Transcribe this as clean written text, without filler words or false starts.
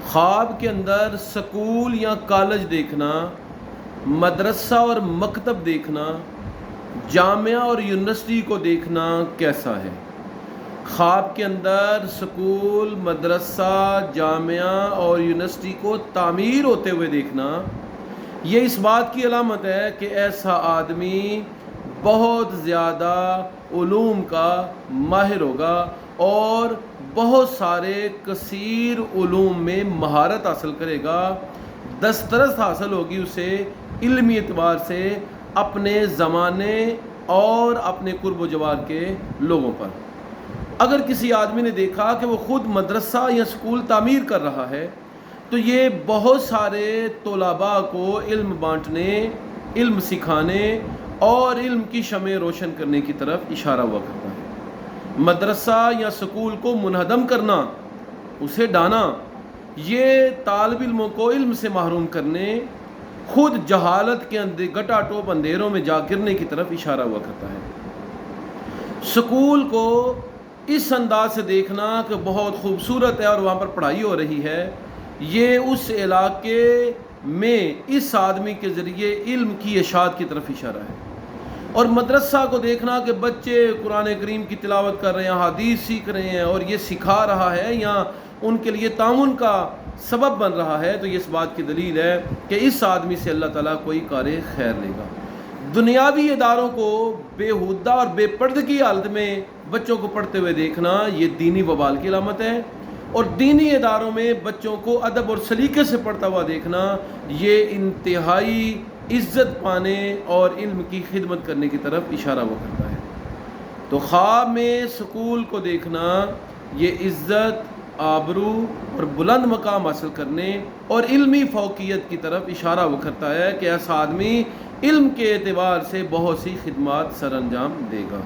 خواب کے اندر سکول یا کالج دیکھنا، مدرسہ اور مکتب دیکھنا، جامعہ اور یونیورسٹی کو دیکھنا کیسا ہے؟ خواب کے اندر سکول، مدرسہ، جامعہ اور یونیورسٹی کو تعمیر ہوتے ہوئے دیکھنا، یہ اس بات کی علامت ہے کہ ایسا آدمی بہت زیادہ علوم کا ماہر ہوگا اور بہت سارے کثیر علوم میں مہارت حاصل کرے گا، دسترس حاصل ہوگی اسے علمی اعتبار سے اپنے زمانے اور اپنے قرب و جوار کے لوگوں پر۔ اگر کسی آدمی نے دیکھا کہ وہ خود مدرسہ یا سکول تعمیر کر رہا ہے تو یہ بہت سارے طلباء کو علم بانٹنے، علم سکھانے اور علم کی شمع روشن کرنے کی طرف اشارہ ہوا کرتا ہے۔ مدرسہ یا سکول کو منہدم کرنا، اسے ڈھانا، یہ طالب علموں کو علم سے محروم کرنے، خود جہالت کے گٹا ٹوپ اندھیروں میں جا گرنے کی طرف اشارہ ہوا کرتا ہے۔ سکول کو اس انداز سے دیکھنا کہ بہت خوبصورت ہے اور وہاں پر پڑھائی ہو رہی ہے، یہ اس علاقے میں اس آدمی کے ذریعے علم کی اشاعت کی طرف اشارہ ہے۔ اور مدرسہ کو دیکھنا کہ بچے قرآن کریم کی تلاوت کر رہے ہیں، حدیث سیکھ رہے ہیں اور یہ سکھا رہا ہے یا ان کے لیے تعاون کا سبب بن رہا ہے، تو یہ اس بات کی دلیل ہے کہ اس آدمی سے اللہ تعالیٰ کوئی کار خیر لے گا۔ دنیاوی اداروں کو بےہودہ اور بے پردگی حالت میں بچوں کو پڑھتے ہوئے دیکھنا، یہ دینی وبال کی علامت ہے، اور دینی اداروں میں بچوں کو ادب اور سلیقے سے پڑھتا ہوا دیکھنا، یہ انتہائی عزت پانے اور علم کی خدمت کرنے کی طرف اشارہ ہوا کرتا ہے۔ تو خواب میں سکول کو دیکھنا یہ عزت، آبرو اور بلند مقام حاصل کرنے اور علمی فوقیت کی طرف اشارہ ہوا کرتا ہے کہ ایسا آدمی علم کے اعتبار سے بہت سی خدمات سر انجام دے گا۔